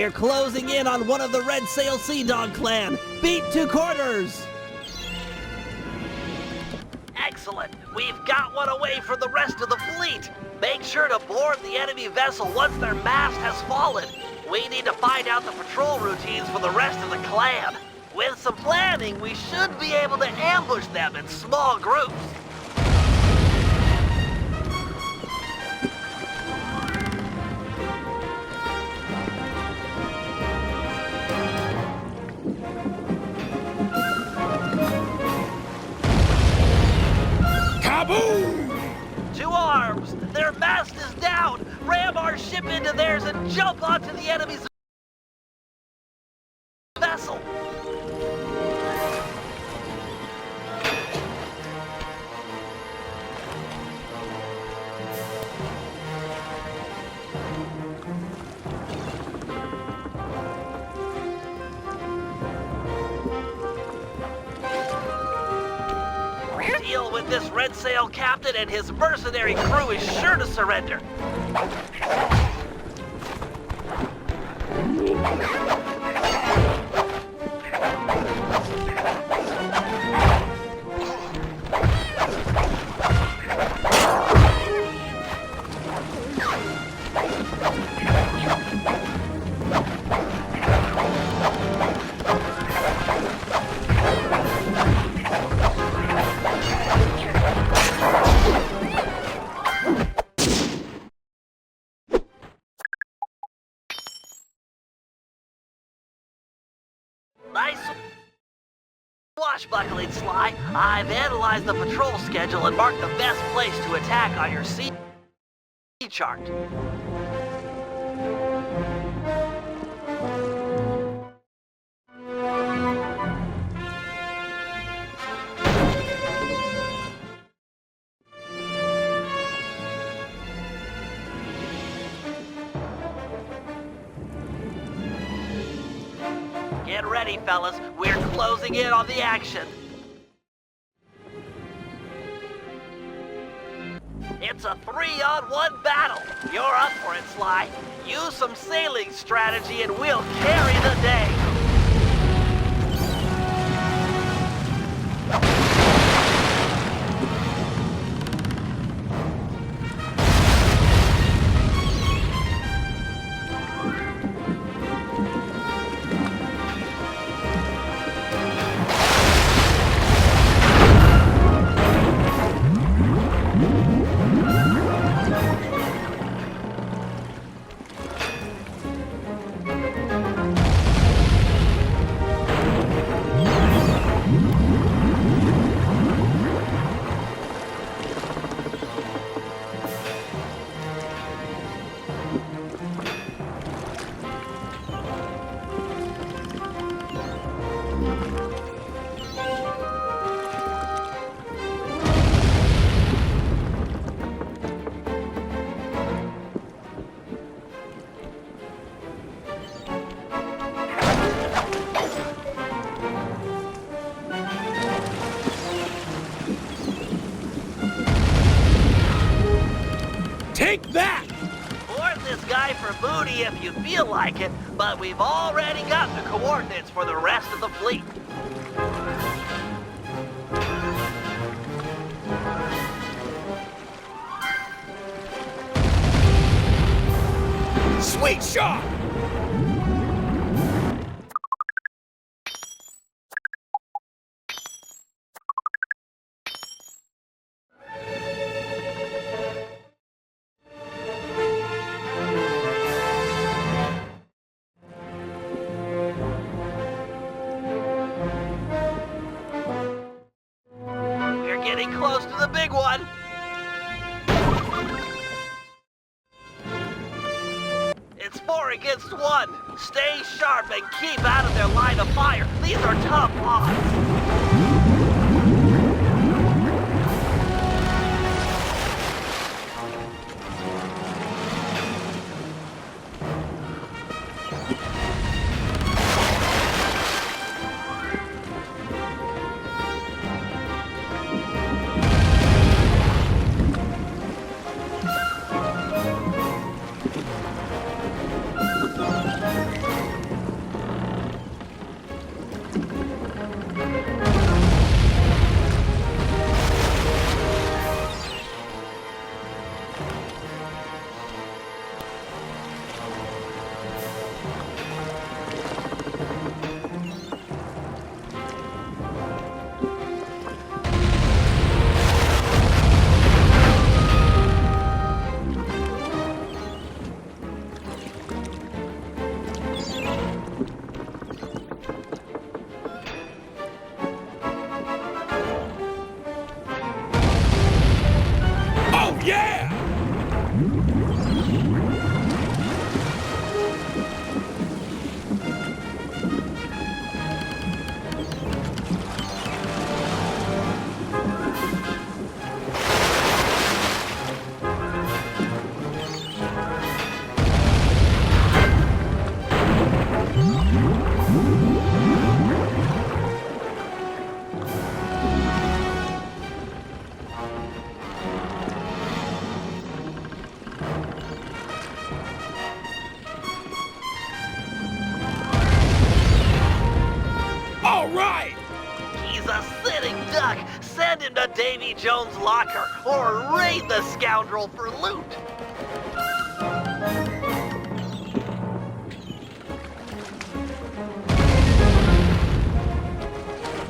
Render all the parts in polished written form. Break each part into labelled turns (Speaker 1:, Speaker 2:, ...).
Speaker 1: We're closing in on one of the Red Sail Sea Dog clan. Beat to quarters!
Speaker 2: Excellent. We've got one away from the rest of the fleet. Make sure to board the enemy vessel once their mast has fallen. We need to find out the patrol routines for the rest of the clan. With some planning, we should be able to ambush them in small groups.
Speaker 3: Kaboom!
Speaker 2: To arms! Their mast is down! Ram our ship into theirs and jump onto the enemy's vessel! Deal with this Red Sail captain and his mercenary crew is sure to surrender. Nice swashbuckling, Sly. I've analyzed the patrol schedule and marked the best place to attack on your sea chart. Get ready, fellas. We're closing in on the action. It's a 3-on-1 battle. You're up for it, Sly. Use some sailing strategy and we'll carry the day.
Speaker 3: Take that!
Speaker 2: Board this guy for booty if you feel like it, but we've already got the coordinates for the rest of the fleet.
Speaker 3: Sweet shot!
Speaker 2: Getting close to the big one. It's 4 against 1. Stay sharp and keep out of their line of fire. These are tough odds.
Speaker 3: right!
Speaker 2: He's a sitting duck. Send him to Davy Jones' locker or raid the scoundrel for loot.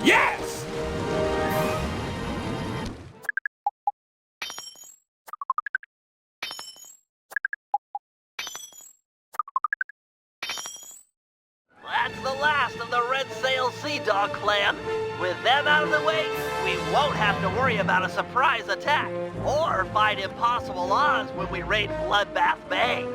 Speaker 3: Yes!
Speaker 2: That's the last of the Red Sail Sea Dog clan. With them out of the way, we won't have to worry about a surprise attack or fight impossible odds when we raid Bloodbath Bay.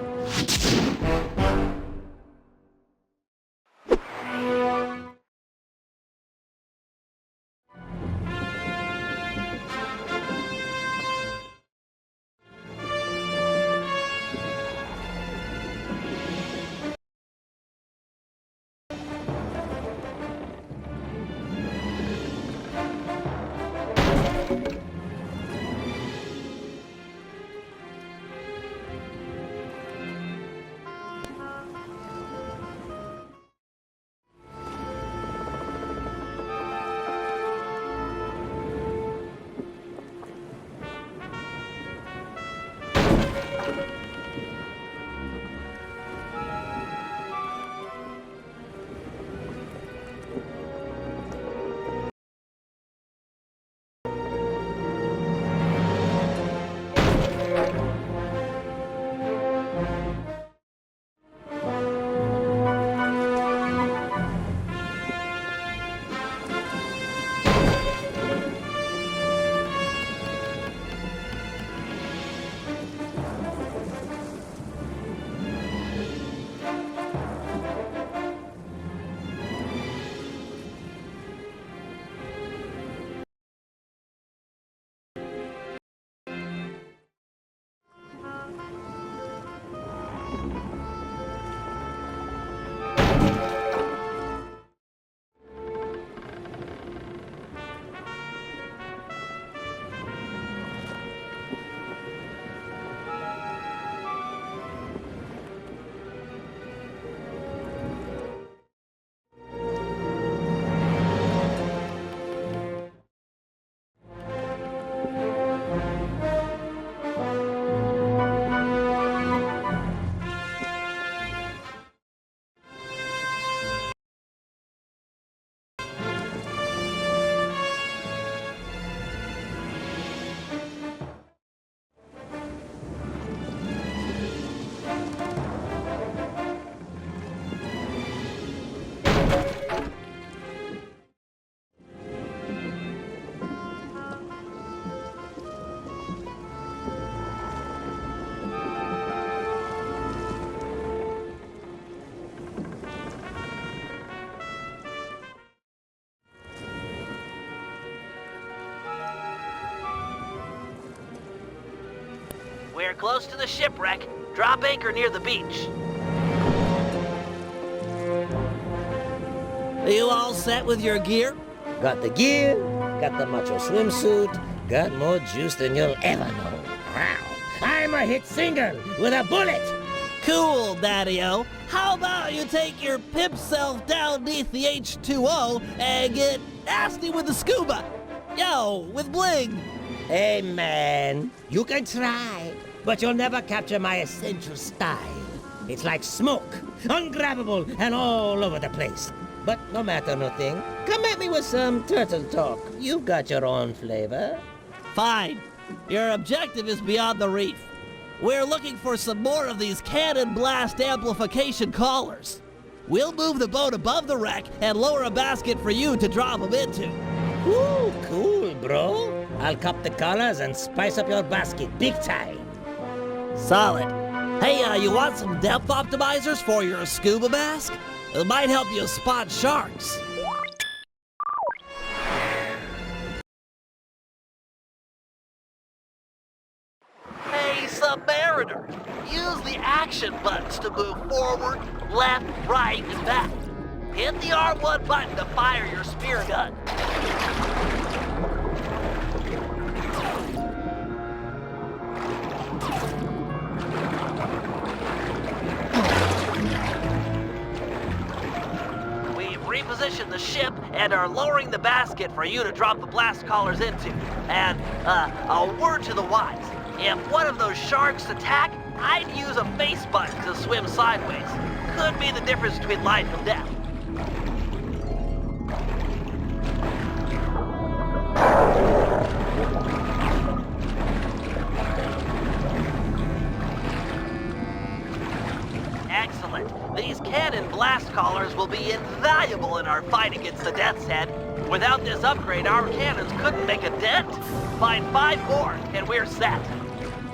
Speaker 2: We're close to the shipwreck. Drop anchor near the beach.
Speaker 1: Are you all set with your gear?
Speaker 4: Got the gear, got the macho swimsuit, got more juice than you'll ever know. Wow. I'm a hit single with a bullet.
Speaker 1: Cool, Daddy-O. How about you take your pimp self down beneath the H2O and get nasty with the scuba? Yo, with bling.
Speaker 4: Hey, man, you can try, but you'll never capture my essential style. It's like smoke, ungrabbable and all over the place. But no matter nothing, come at me with some turtle talk. You've got your own flavor.
Speaker 1: Fine. Your objective is beyond the reef. We're looking for some more of these cannon blast amplification collars. We'll move the boat above the wreck and lower a basket for you to drop them into.
Speaker 4: Ooh, cool, bro. I'll cop the collars and spice up your basket big time.
Speaker 1: Solid. Hey, you want some depth optimizers for your scuba mask? It might help you spot sharks.
Speaker 2: Hey, Submariner! Use the action buttons to move forward, left, right, and back. Hit the R1 button to fire your spear gun. We've repositioned the ship and are lowering the basket for you to drop the blast collars into. And, a word to the wise. If one of those sharks attack, I'd use a face button to swim sideways. Could be the difference between life and death. Excellent. These cannon blast collars will be invaluable in our fight against the Death's Head. Without this upgrade, our cannons couldn't make a dent. Find 5 more, and we're set.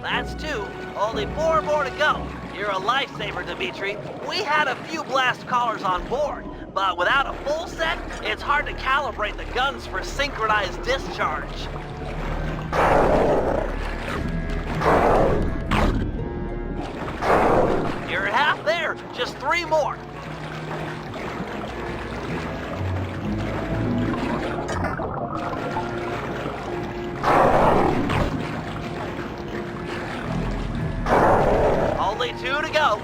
Speaker 2: That's 2. Only 4 more to go. You're a lifesaver, Dimitri. We had a few blast collars on board, but without a full set, it's hard to calibrate the guns for synchronized discharge. You're half there. Just 3 more. Only 2 to go.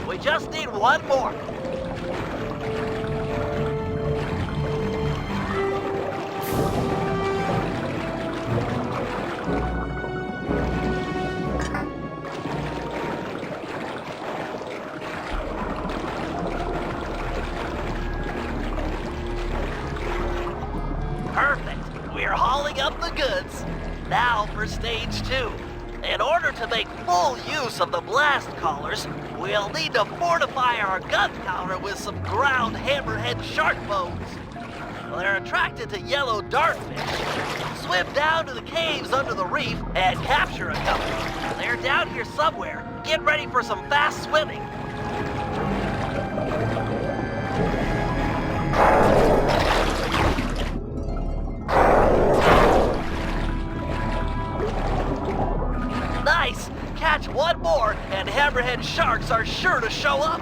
Speaker 2: We just need 1 more. Perfect. We're hauling up the goods. Now for stage 2. In order to make full use of the blast collars, we'll need to fortify our gunpowder with some ground hammerhead shark bones. They're attracted to yellow dartfish. Swim down to the caves under the reef and capture a couple. They're down here somewhere. Get ready for some fast swimming. Nice! Catch 1 more, and hammerhead sharks are sure to show up.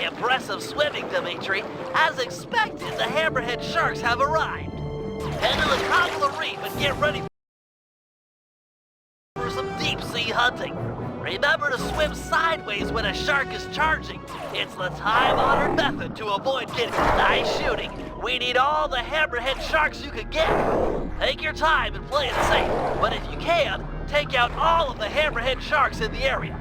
Speaker 2: Impressive swimming, Dimitri. As expected, the hammerhead sharks have arrived. Head to the top of the reef and get ready for some deep-sea hunting. Remember to swim sideways when a shark is charging. It's the time-honored method to avoid getting nice shooting. We need all the hammerhead sharks you can get. Take your time and play it safe, but if you can, take out all of the hammerhead sharks in the area.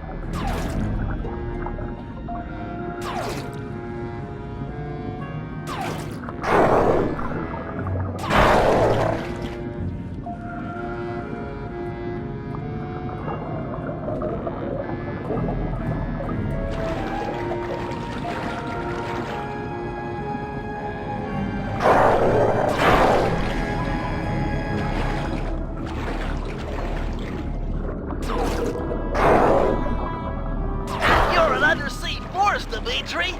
Speaker 2: Dimitri.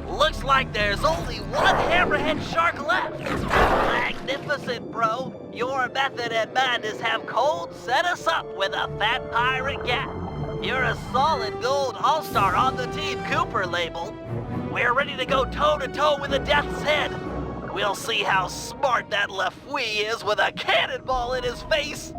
Speaker 2: Looks like there's only 1 hammerhead shark left. Magnificent, bro. Your method and madness have cold set us up with a fat pirate gap. You're a solid gold all-star on the Team Cooper label. We're ready to go toe-to-toe with the Death's Head. We'll see how smart that Lafouille is with a cannonball in his face.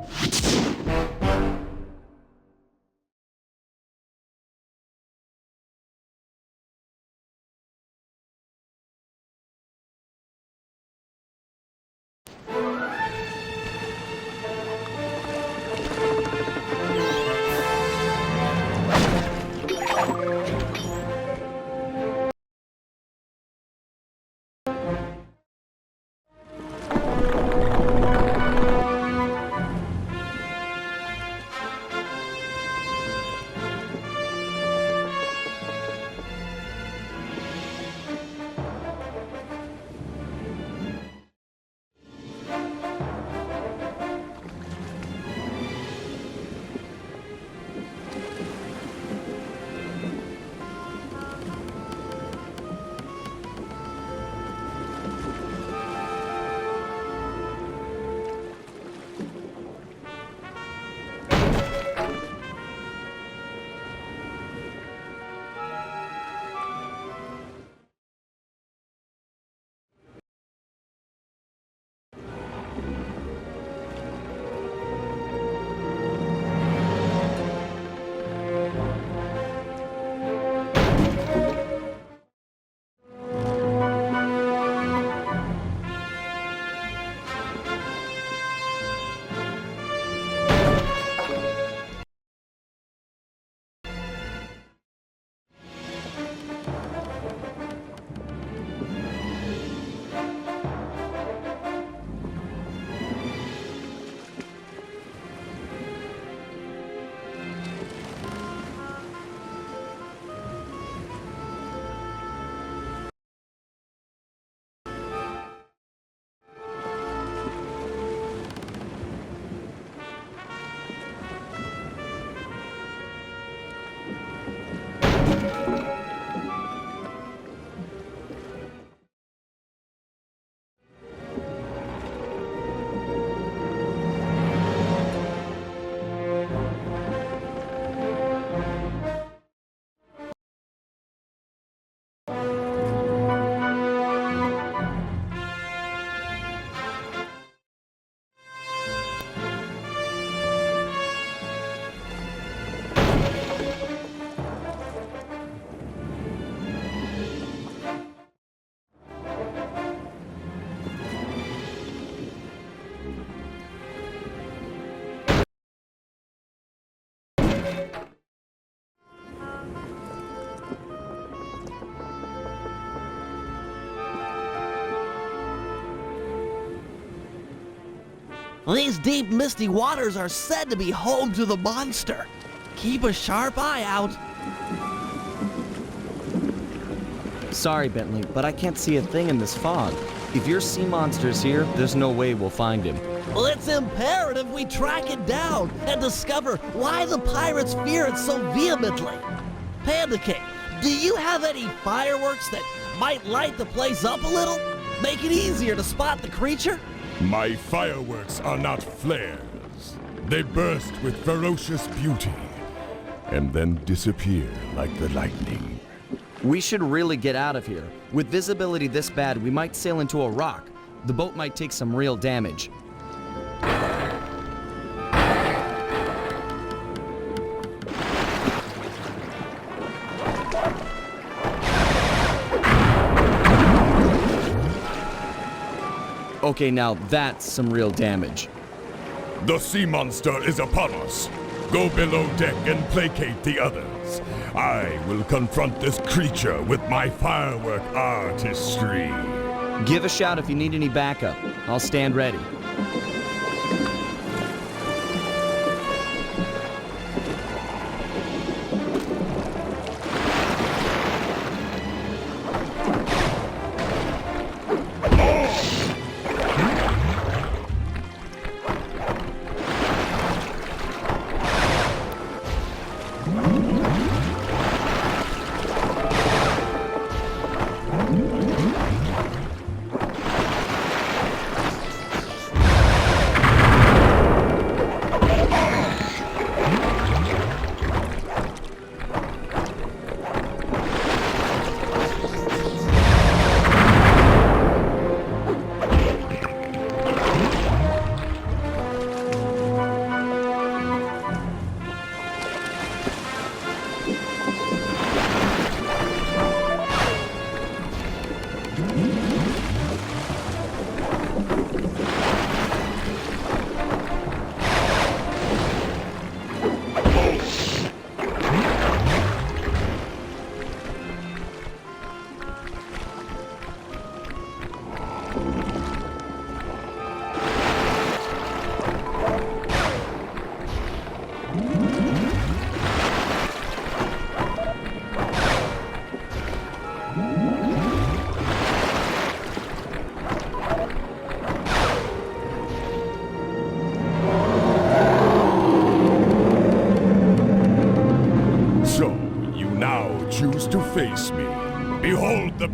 Speaker 1: These deep, misty waters are said to be home to the monster. Keep a sharp eye out.
Speaker 5: Sorry, Bentley, but I can't see a thing in this fog. If your sea monster's here, there's no way we'll find him.
Speaker 1: Well, it's imperative we track it down and discover why the pirates fear it so vehemently. Panda King, do you have any fireworks that might light the place up a little? Make it easier to spot the creature?
Speaker 3: My fireworks are not flares. They burst with ferocious beauty and then disappear like the lightning.
Speaker 5: We should really get out of here. With visibility this bad, we might sail into a rock. The boat might take some real damage. Okay, now that's some real damage.
Speaker 3: The sea monster is upon us. Go below deck and placate the others. I will confront this creature with my firework artistry.
Speaker 5: Give a shout if you need any backup. I'll stand ready.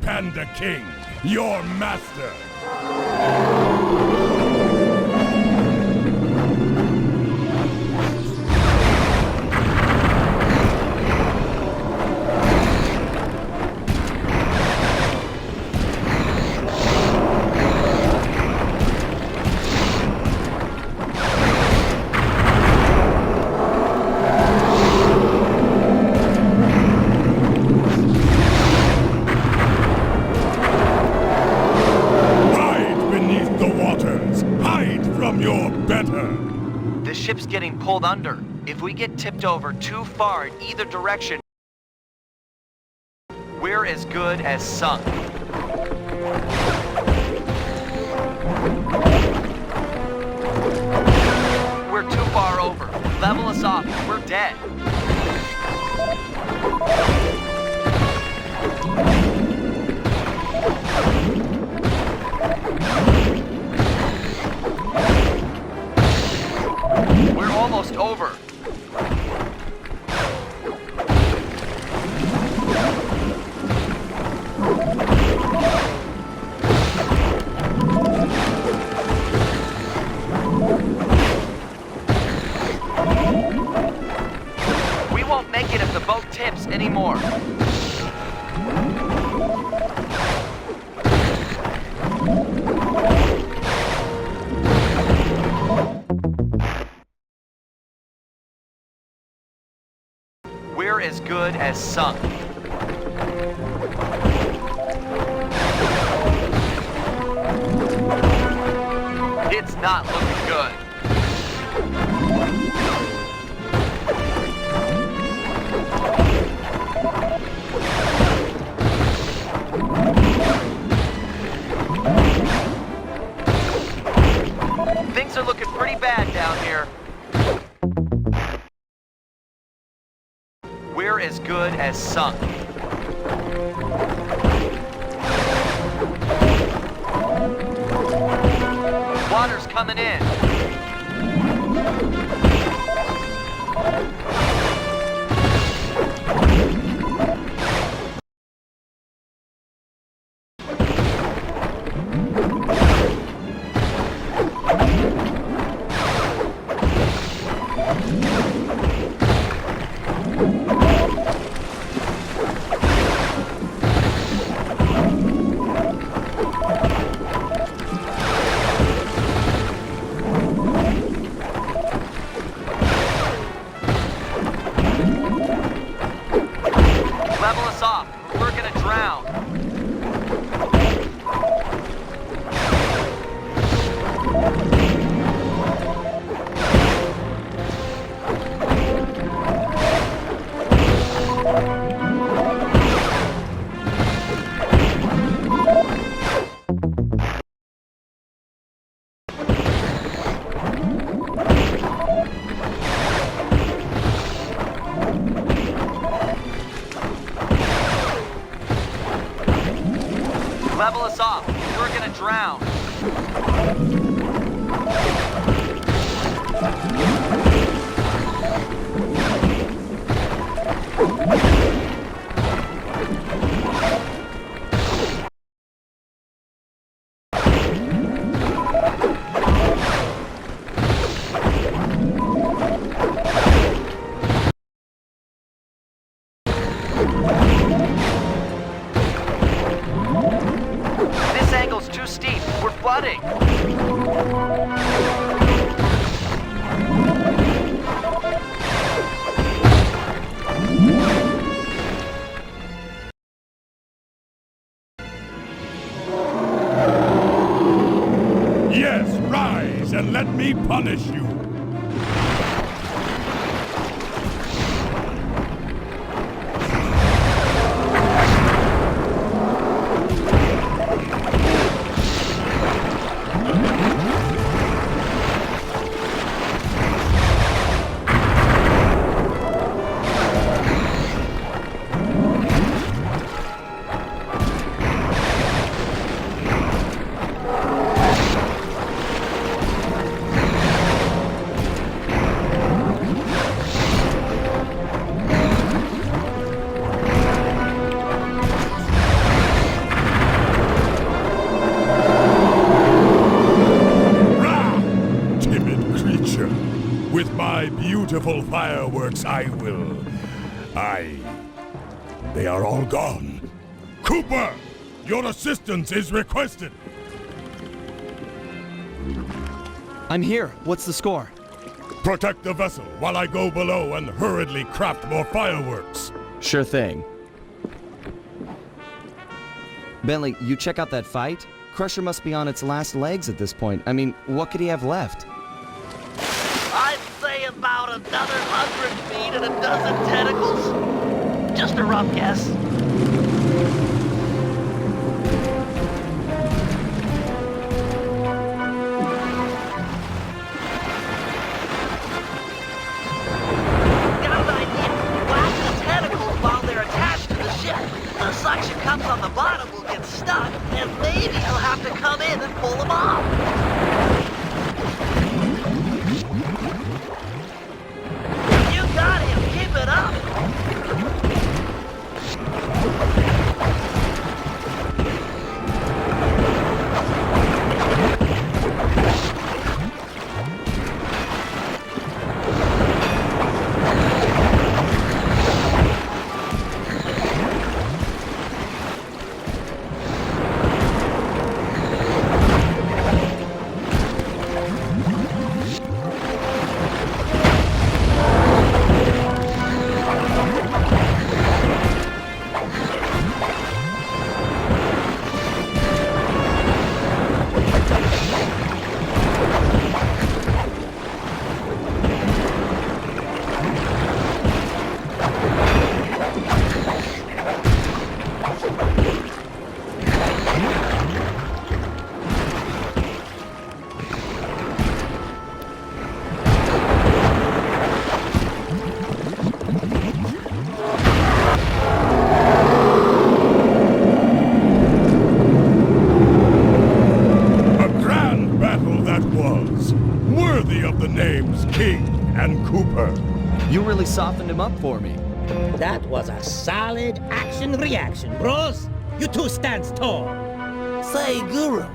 Speaker 3: Panda King, your master.
Speaker 6: The ship's getting pulled under. If we get tipped over too far in either direction, we're as good as sunk. We're too far over. Level us off. We're dead. We're almost over. We won't make it if the boat tips anymore. We're as good as sunk. It's not looking good. Things are looking pretty bad down here. We're as good as sunk. Water's coming in. Level us off. We're gonna drown. Level us off. We're gonna drown. This angle's too steep. We're flooding.
Speaker 3: Yes, rise and let me punish you. my beautiful fireworks, I will. They are all gone. Cooper, your assistance is requested.
Speaker 5: I'm here. What's the score?
Speaker 3: Protect the vessel while I go below and hurriedly craft more fireworks.
Speaker 5: Sure thing. Bentley, you check out that fight? Crusher must be on its last legs at this point. I mean, what could he have left?
Speaker 2: I'd say about another 100 feet and a dozen tentacles. Just a rough guess. The suction cups on the bottom will get stuck, and maybe he'll have to come in and pull them off. You got him! Keep it up!
Speaker 5: You really softened him up for me.
Speaker 4: That was a solid action-reaction, bros. You two stands tall.
Speaker 1: Say, Guru,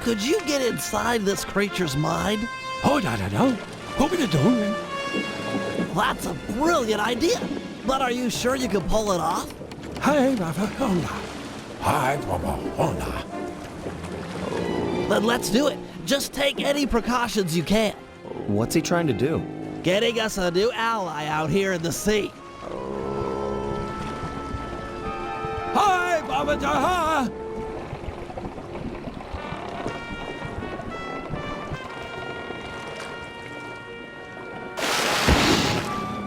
Speaker 1: could you get inside this creature's mind?
Speaker 7: Oh, no. What are you doing?
Speaker 1: That's a brilliant idea. But are you sure you can pull it off?
Speaker 7: Hi, Honda.
Speaker 1: Then let's do it. Just take any precautions you can.
Speaker 5: What's he trying to do?
Speaker 1: Getting us a new ally out here in the sea.
Speaker 7: Hi, Baba Jaha!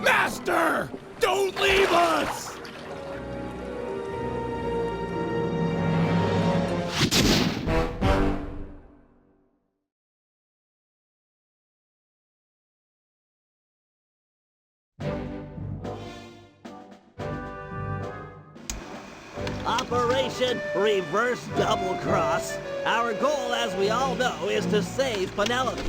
Speaker 7: Master! Don't leave us!
Speaker 1: Operation Reverse Double Cross. Our goal, as we all know, is to save Penelope.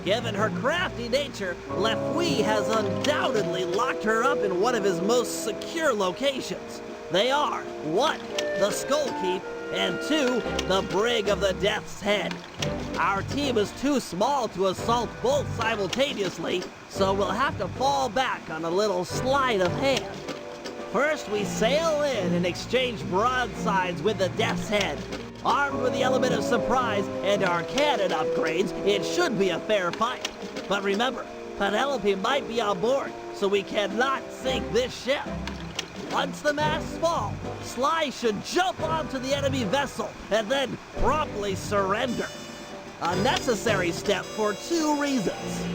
Speaker 1: Given her crafty nature, Lefouille has undoubtedly locked her up in one of his most secure locations. They are 1. The Skull Keep, and 2. The Brig of the Death's Head. Our team is too small to assault both simultaneously, so we'll have to fall back on a little sleight of hand. First, we sail in and exchange broadsides with the Death's Head. Armed with the element of surprise and our cannon upgrades, it should be a fair fight. But remember, Penelope might be on board, so we cannot sink this ship. Once the masts fall, Sly should jump onto the enemy vessel and then promptly surrender. A necessary step for 2 reasons.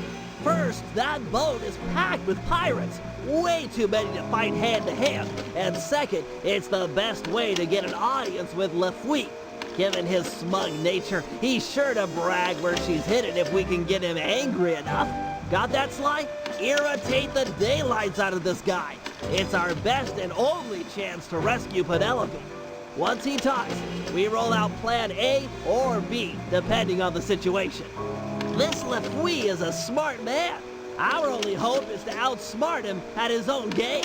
Speaker 1: First, that boat is packed with pirates, way too many to fight hand-to-hand. And second, it's the best way to get an audience with Lefouille. Given his smug nature, he's sure to brag where she's hidden if we can get him angry enough. Got that, Sly? Irritate the daylights out of this guy. It's our best and only chance to rescue Penelope. Once he talks, we roll out plan A or B, depending on the situation. This Lefouille is a smart man. Our only hope is to outsmart him at his own game.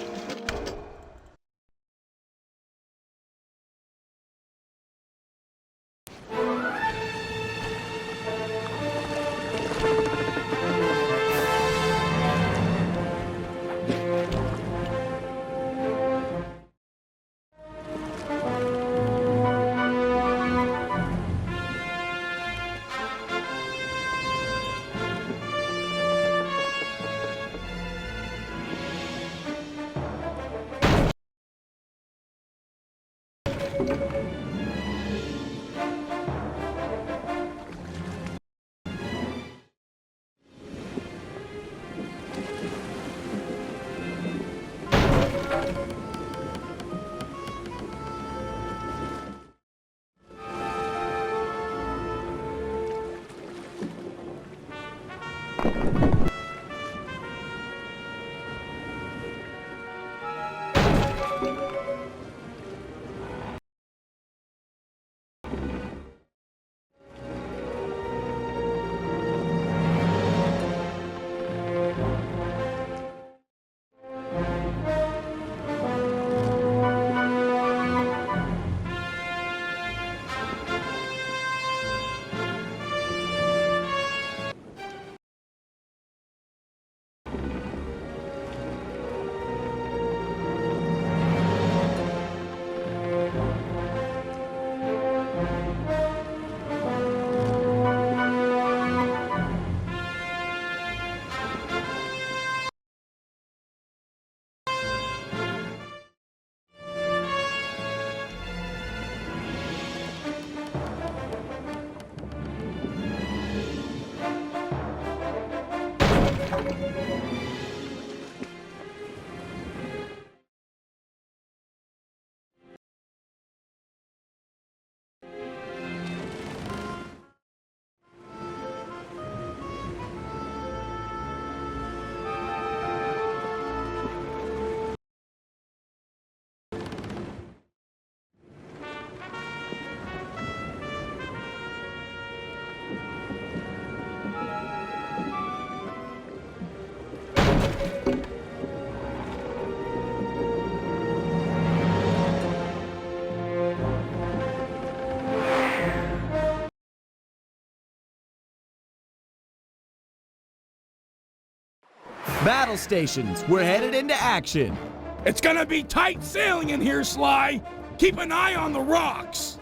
Speaker 5: Battle stations, we're headed into action.
Speaker 7: It's gonna be tight sailing in here, Sly. Keep an eye on the rocks.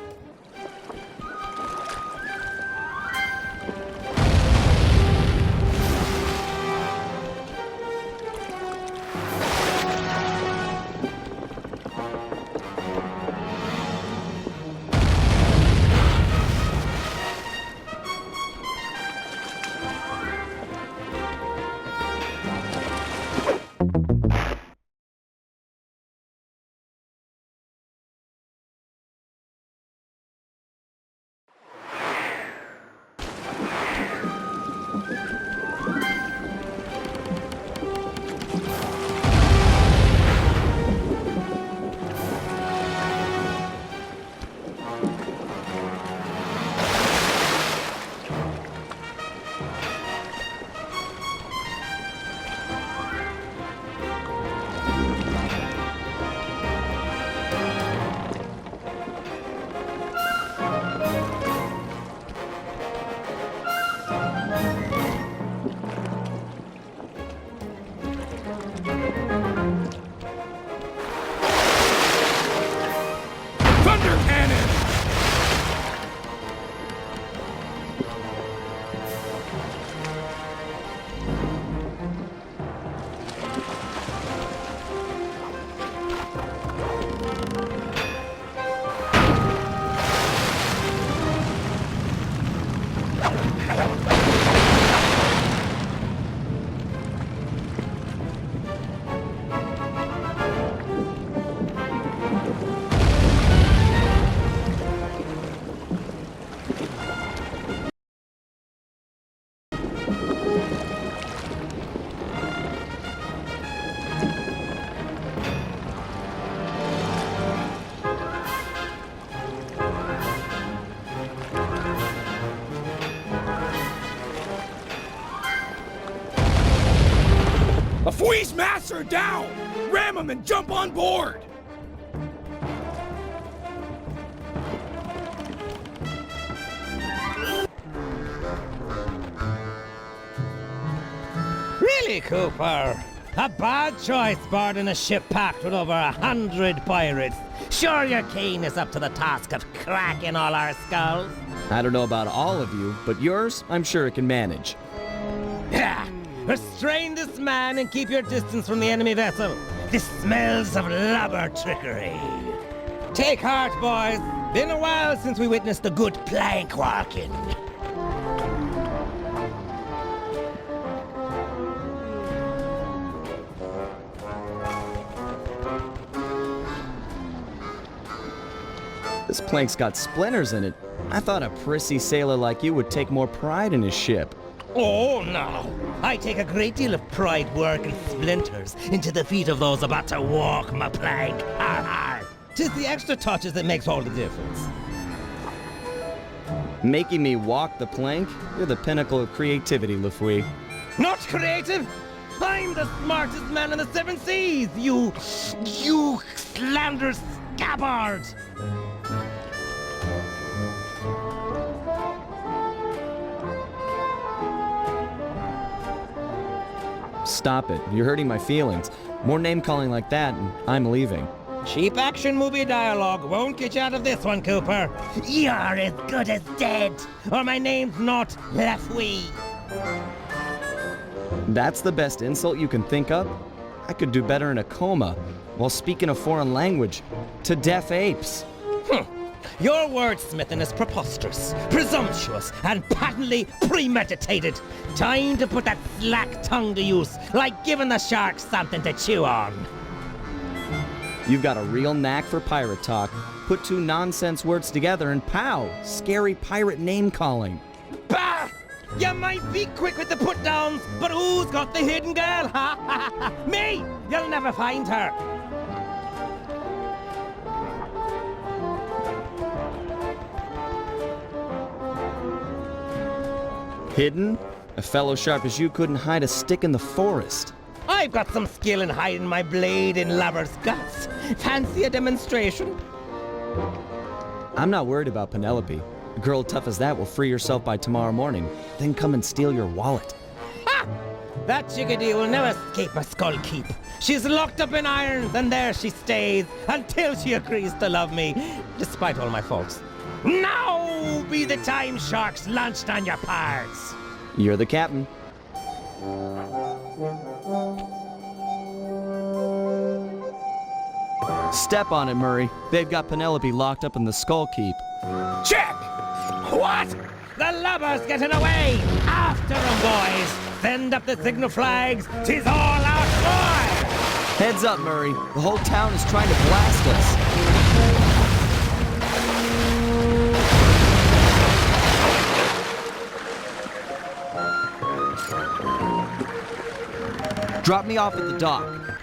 Speaker 7: Squeeze Master down! Ram him and jump on board!
Speaker 4: Really, Cooper? A bad choice boarding a ship packed with over 100 pirates. Sure your Kane is up to the task of cracking all our skulls?
Speaker 5: I don't know about all of you, but yours, I'm sure it can manage.
Speaker 4: Yeah. Restrain this man and keep your distance from the enemy vessel. This smells of lubber trickery. Take heart, boys. Been a while since we witnessed a good plank walking.
Speaker 5: This plank's got splinters in it. I thought a prissy sailor like you would take more pride in his ship.
Speaker 4: Oh, no. I take a great deal of pride working splinters into the feet of those about to walk my plank. Har har. 'Tis the extra touches that makes all the difference.
Speaker 5: Making me walk the plank? You're the pinnacle of creativity, Lafouille.
Speaker 4: Not creative! I'm the smartest man in the seven seas, you slanderous scabbard!
Speaker 5: Stop it. You're hurting my feelings. More name-calling like that, and I'm leaving.
Speaker 4: Cheap action movie dialogue won't get you out of this one, Cooper. You're as good as dead, or my name's not Lafouille.
Speaker 5: That's the best insult you can think of? I could do better in a coma, while speaking a foreign language, to deaf apes.
Speaker 4: Your wordsmithing is preposterous, presumptuous, and patently premeditated. Time to put that slack tongue to use, like giving the sharks something to chew on.
Speaker 5: You've got a real knack for pirate talk. Put two nonsense words together and pow! Scary pirate name-calling.
Speaker 4: Bah! You might be quick with the put-downs, but who's got the hidden girl? Ha ha ha! Me! You'll never find her.
Speaker 5: Hidden? A fellow sharp as you couldn't hide a stick in the forest.
Speaker 4: I've got some skill in hiding my blade in lovers' guts. Fancy a demonstration?
Speaker 5: I'm not worried about Penelope. A girl tough as that will free herself by tomorrow morning, then come and steal your wallet.
Speaker 4: Ha! That chickadee will never escape my skull keep. She's locked up in irons, and there she stays until she agrees to love me, despite all my faults. Now be the time, sharks, launched on your parts.
Speaker 5: You're the captain. Step on it, Murray. They've got Penelope locked up in the Skull Keep.
Speaker 7: Check!
Speaker 4: What? The lubber's getting away! After 'em, boys! Send up the signal flags! 'Tis all out, boy!
Speaker 5: Heads up, Murray. The whole town is trying to blast us. Drop me off at the dock.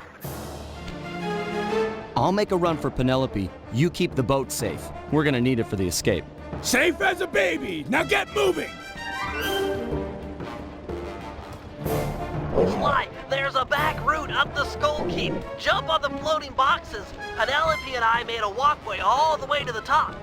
Speaker 5: I'll make a run for Penelope. You keep the boat safe. We're gonna need it for the escape.
Speaker 7: Safe as a baby. Now get moving.
Speaker 2: Sly, there's a back route up the Skull Keep. Jump on the floating boxes. Penelope and I made a walkway all the way to the top.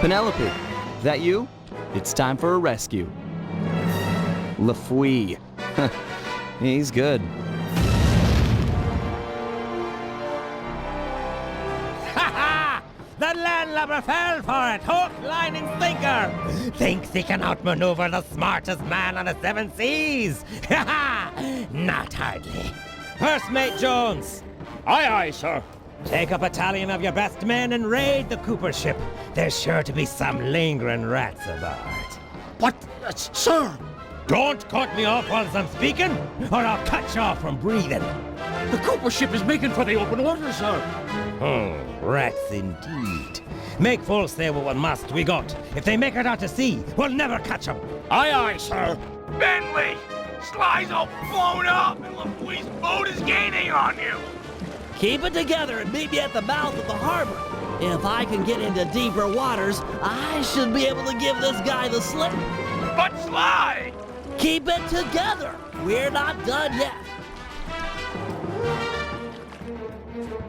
Speaker 5: Penelope, that you? It's time for a rescue. Lafouille. He's good.
Speaker 4: Ha ha! The landlubber fell for it! Hook, line, and sinker! Thinks he can outmaneuver the smartest man on the seven seas! Ha ha! Not hardly. First Mate Jones,
Speaker 7: Aye, aye, sir.
Speaker 4: take a battalion of your best men and raid the Cooper ship. There's sure to be some lingering rats about.
Speaker 7: But, sir,
Speaker 4: Don't cut me off whilst I'm speaking, or I'll cut you off from breathing.
Speaker 7: the Cooper ship is making for the open water, sir.
Speaker 4: Rats indeed. Make full sail with what must we got. If they make it out to sea, we'll never catch 'em.
Speaker 7: Aye, aye, sir. Bentley! Sly's all blown up, and Lafouille's boat is gaining on you.
Speaker 1: Keep it together and meet me at the mouth of the harbor. If I can get into deeper waters, I should be able to give this guy the slip.
Speaker 7: But Sly!
Speaker 1: Keep it together. We're not done yet.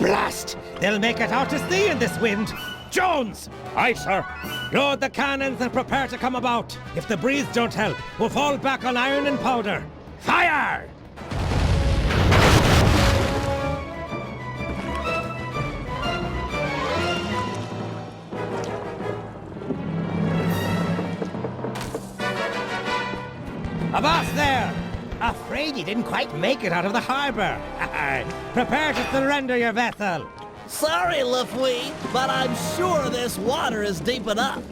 Speaker 4: Blast! They'll make it out to sea in this wind. Jones! Aye, sir. Load the cannons and prepare to come about. If the breeze don't help, we'll fall back on iron and powder. Fire! Avast there! Afraid you didn't quite make it out of the harbor. Prepare to surrender your vessel.
Speaker 1: Sorry, Lafouille, but I'm sure this water is deep enough.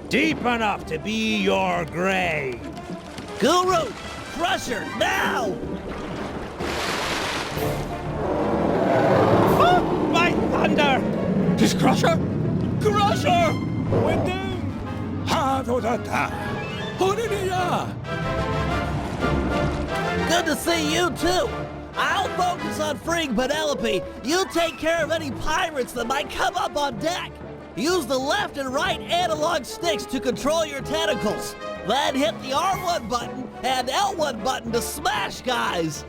Speaker 4: Deep enough to be your grave.
Speaker 1: Guru, Crusher, now!
Speaker 4: Oh, my thunder!
Speaker 3: Tis Crusher! Crusher! Winding! Hadodata! Hodidia!
Speaker 1: Good to see you, too. I'll focus on freeing Penelope. You take care of any pirates that might come up on deck. Use the left and right analog sticks to control your tentacles. Then hit the R1 button and L1 button to smash guys.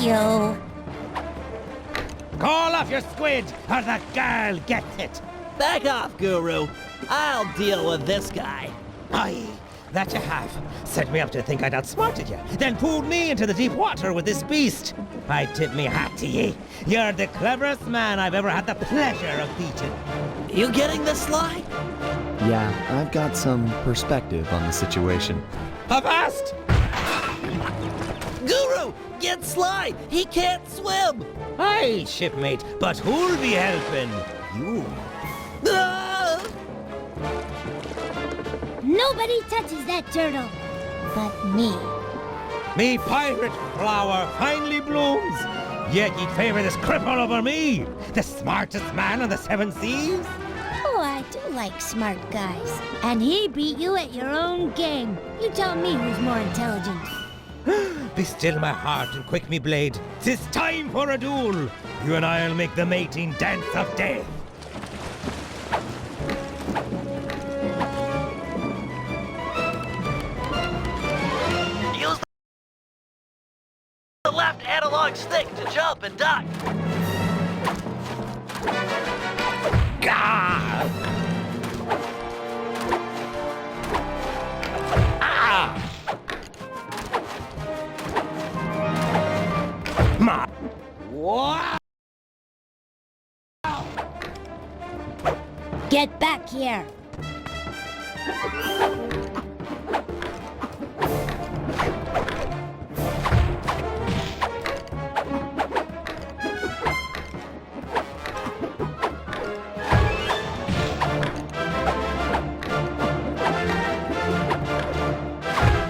Speaker 8: you.
Speaker 4: Call off your squid, or the girl gets it.
Speaker 1: Back off, Guru. I'll deal with this guy.
Speaker 4: Aye, that you have. Set me up to think I'd outsmarted you, then pulled me into the deep water with this beast. I tip me hat to ye. You're the cleverest man I've ever had the pleasure of beating.
Speaker 1: You getting this, Sly?
Speaker 5: Yeah, I've got some perspective on the situation.
Speaker 4: Avast!
Speaker 1: Guru, get Sly. He can't swim.
Speaker 4: Aye, shipmate, but who'll be helping? You.
Speaker 1: Ah!
Speaker 8: Nobody touches that turtle but me.
Speaker 4: Me pirate flower finally blooms, yet you'd favor this cripple over me, the smartest man on the seven seas?
Speaker 8: Oh, I do like smart guys. And he beat you at your own game. You tell me who's more intelligent.
Speaker 4: Be still my heart and quick me blade. 'Tis time for a duel. You and I'll make the mating dance of death.
Speaker 2: Use the left analog stick to jump and duck.
Speaker 4: Gah! Ah! Ma! What?
Speaker 8: Get back here.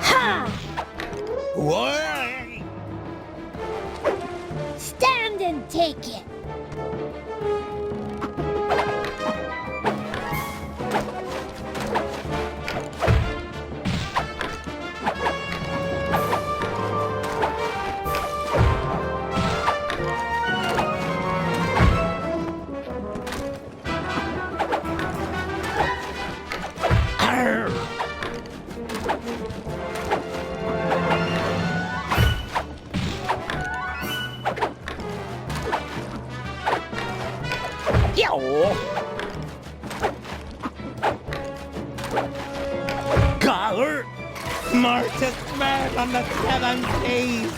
Speaker 8: Ha!
Speaker 4: What?
Speaker 8: Stand and take it.
Speaker 4: Collar! Smartest man on the 7 seas!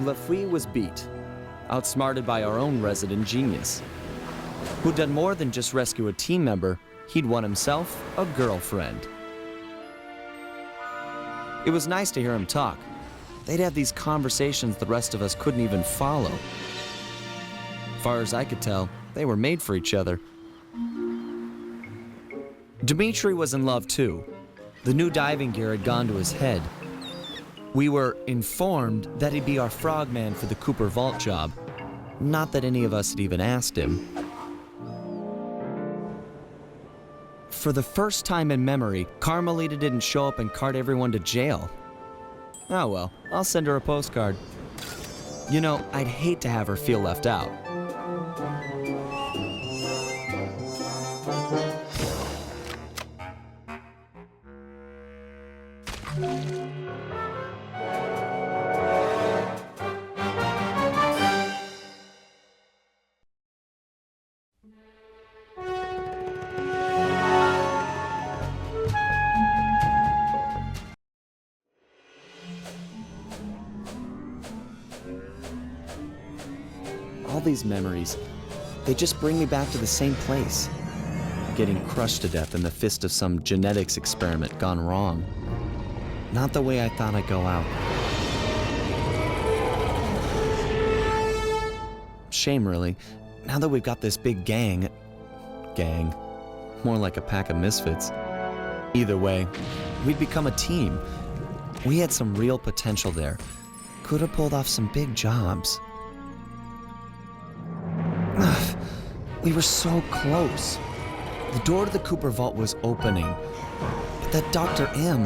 Speaker 5: Lafouille was beat, outsmarted by our own resident genius, who'd done more than just rescue a team member. He'd won himself a girlfriend. It was nice to hear him talk. They'd have these conversations the rest of us couldn't even follow. Far as I could tell, they were made for each other. Dmitri was in love too. The new diving gear had gone to his head. We were informed that he'd be our frogman for the Cooper Vault job. Not that any of us had even asked him. For the first time in memory, Carmelita didn't show up and cart everyone to jail. Oh well, I'll send her a postcard. You know, I'd hate to have her feel left out. All these memories, they just bring me back to the same place. Getting crushed to death in the fist of some genetics experiment gone wrong. Not the way I thought I'd go out. Shame, really. Now that we've got this big gang, more like a pack of misfits. Either way, we'd become a team. We had some real potential there. Could have pulled off some big jobs. We were so close. The door to the Cooper Vault was opening. But that Dr. M,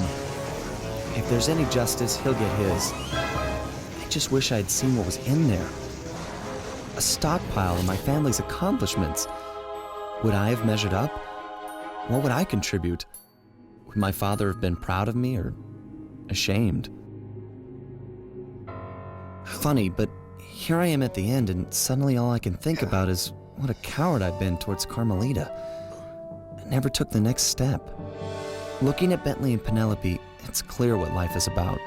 Speaker 5: if there's any justice, he'll get his. I just wish I'd seen what was in there. A stockpile of my family's accomplishments. Would I have measured up? What would I contribute? Would my father have been proud of me or ashamed? Funny, but here I am at the end, and suddenly all I can think about is what a coward I've been towards Carmelita. I never took the next step. Looking at Bentley and Penelope, it's clear what life is about.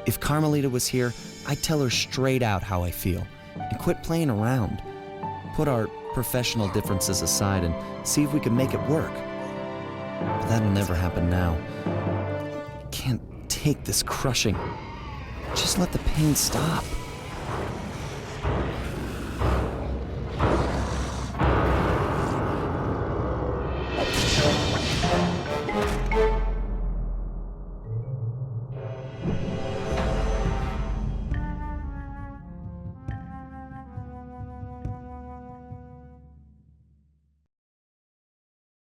Speaker 5: If Carmelita was here, I'd tell her straight out how I feel, and quit playing around. Put our professional differences aside and see if we can make it work. But that'll never happen now. I can't take this crushing. Just let the pain stop.